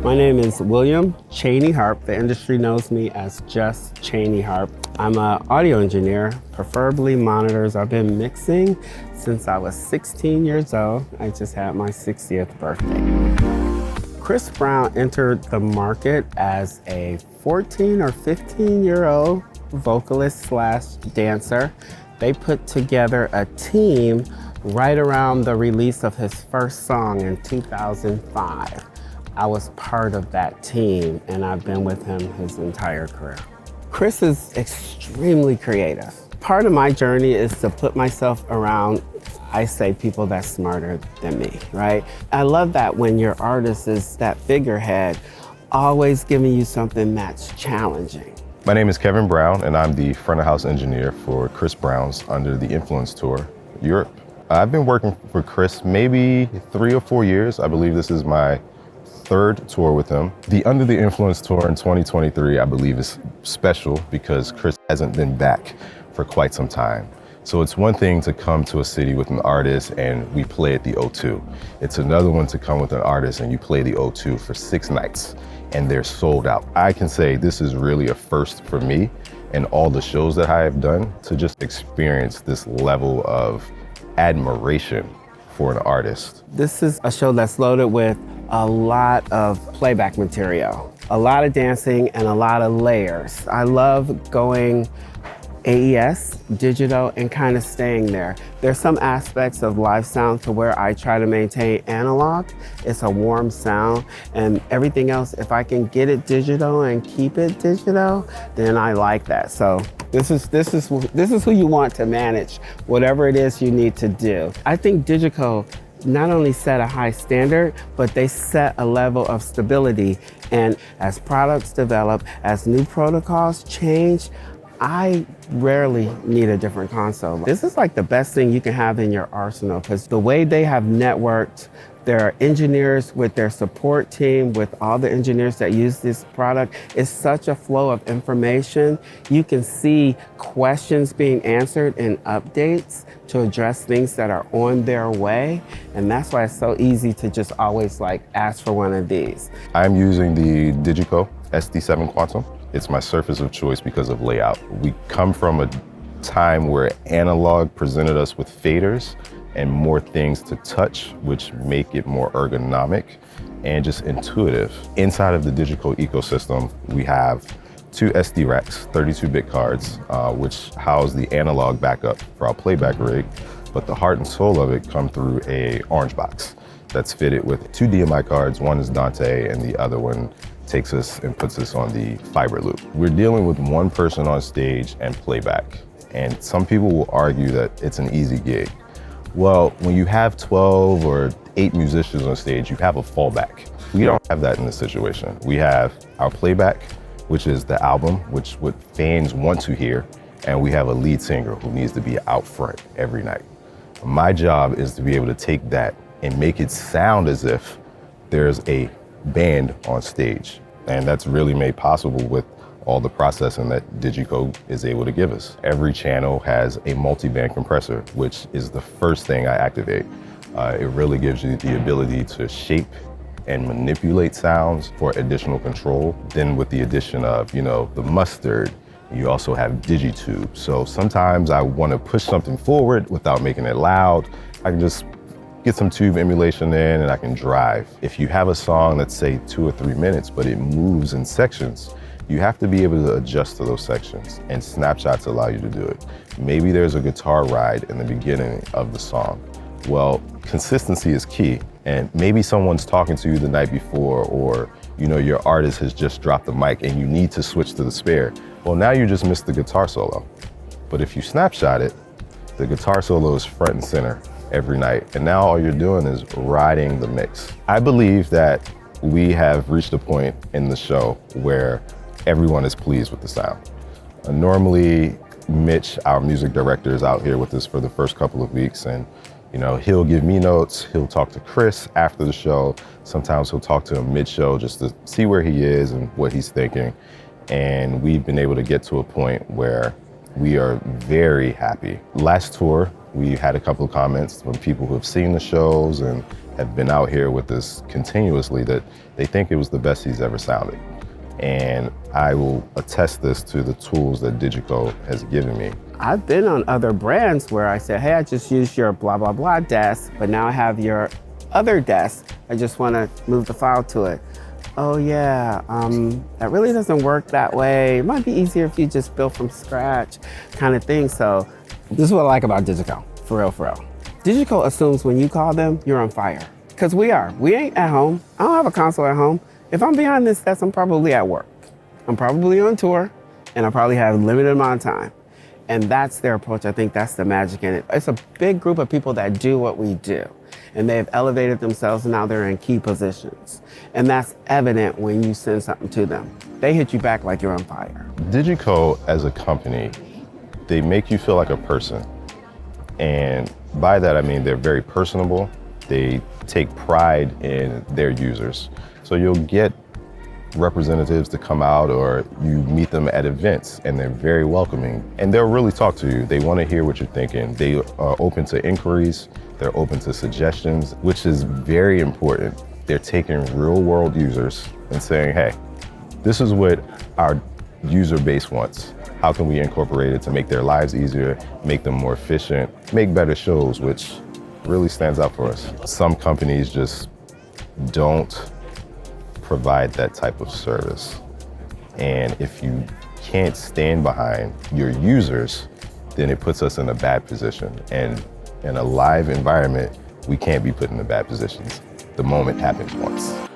My name is William Chainey Harpe. The industry knows me as just Chainey Harpe. I'm an audio engineer, preferably monitors. I've been mixing since I was 16 years old. I just had my 60th birthday. Chris Brown entered the market as a 14 or 15-year-old vocalist slash dancer. They put together a team right around the release of his first song in 2005. I was part of that team, and I've been with him his entire career. Chris is extremely creative. Part of my journey is to put myself around, I say, people that's smarter than me, right? I love that when your artist is that figurehead, always giving you something that's challenging. My name is Kevin Brown, and I'm the front of house engineer for Chris Brown's Under the Influence Tour, Europe. I've been working for Chris maybe 3 or 4 years. I believe this is my third tour with him. The Under the Influence Tour in 2023, I believe, is special because Chris hasn't been back for quite some time. So it's one thing to come to a city with an artist and we play at the O2. It's another one to come with an artist and you play the O2 for 6 nights and they're sold out. I can say this is really a first for me and all the shows that I have done to just experience this level of admiration for an artist. This is a show that's loaded with a lot of playback material, a lot of dancing and a lot of layers. I love going AES, digital, and kind of staying there. There's some aspects of live sound to where I try to maintain analog. It's a warm sound, and everything else, if I can get it digital and keep it digital, then I like that. So this is who you want to manage whatever it is you need to do. I think DiGiCo not only set a high standard, but they set a level of stability. And as products develop, as new protocols change, I rarely need a different console. This is like the best thing you can have in your arsenal because the way they have networked their engineers with their support team, with all the engineers that use this product, is such a flow of information. You can see questions being answered in updates to address things that are on their way. And that's why it's so easy to just always ask for one of these. I'm using the DiGiCo SD7 Quantum. It's my surface of choice because of layout. We come from a time where analog presented us with faders and more things to touch, which make it more ergonomic and just intuitive. Inside of the DiGiCo ecosystem, we have 2 SD racks, 32-bit cards, which house the analog backup for our playback rig, but the heart and soul of it come through a orange box that's fitted with 2 DMI cards. One is Dante and the other one takes us and puts us on the fiber loop. We're dealing with one person on stage and playback. And some people will argue that it's an easy gig. Well, when you have 12 or 8 musicians on stage, you have a fallback. We don't have that in this situation. We have our playback, which is the album, which what fans want to hear, and we have a lead singer who needs to be out front every night. My job is to be able to take that and make it sound as if there's a band on stage. And that's really made possible with all the processing that DiGiCo is able to give us. Every channel has a multi-band compressor, which is the first thing I activate. It really gives you the ability to shape and manipulate sounds for additional control. Then with the addition of, the mustard, you also have DigiTube. So sometimes I want to push something forward without making it loud. I can just get some tube emulation in and I can drive. If you have a song that's say 2 or 3 minutes, but it moves in sections, you have to be able to adjust to those sections, and snapshots allow you to do it. Maybe there's a guitar ride in the beginning of the song. Well, consistency is key, and maybe someone's talking to you the night before, or your artist has just dropped the mic and you need to switch to the spare. Well, now you just missed the guitar solo. But if you snapshot it, the guitar solo is front and center every night, and now all you're doing is riding the mix. I believe that we have reached a point in the show where everyone is pleased with the sound. Normally, Mitch, our music director, is out here with us for the first couple of weeks, and he'll give me notes, he'll talk to Chris after the show, sometimes he'll talk to him mid-show just to see where he is and what he's thinking. And we've been able to get to a point where we are very happy. Last tour, we had a couple of comments from people who have seen the shows and have been out here with us continuously that they think it was the best he's ever sounded. And I will attest this to the tools that DiGiCo has given me. I've been on other brands where I said, hey, I just used your blah, blah, blah desk, but now I have your other desk. I just want to move the file to it. Oh yeah, that really doesn't work that way. It might be easier if you just build from scratch kind of thing. So this is what I like about DiGiCo, for real, for real. DiGiCo assumes when you call them, you're on fire. Because we are. We ain't at home. I don't have a console at home. If I'm behind this desk, I'm probably at work. I'm probably on tour, and I probably have a limited amount of time. And that's their approach. I think that's the magic in it. It's a big group of people that do what we do. And they've elevated themselves, and now they're in key positions. And that's evident when you send something to them. They hit you back like you're on fire. DiGiCo as a company, they make you feel like a person. And by that, I mean they're very personable. They take pride in their users. So you'll get representatives to come out, or you meet them at events, and they're very welcoming. And they'll really talk to you. They want to hear what you're thinking. They are open to inquiries. They're open to suggestions, which is very important. They're taking real world users and saying, hey, this is what our user base wants. How can we incorporate it to make their lives easier, make them more efficient, make better shows, which really stands out for us. Some companies just don't provide that type of service. And if you can't stand behind your users, then it puts us in a bad position. And in a live environment, we can't be put in the bad positions. The moment happens once.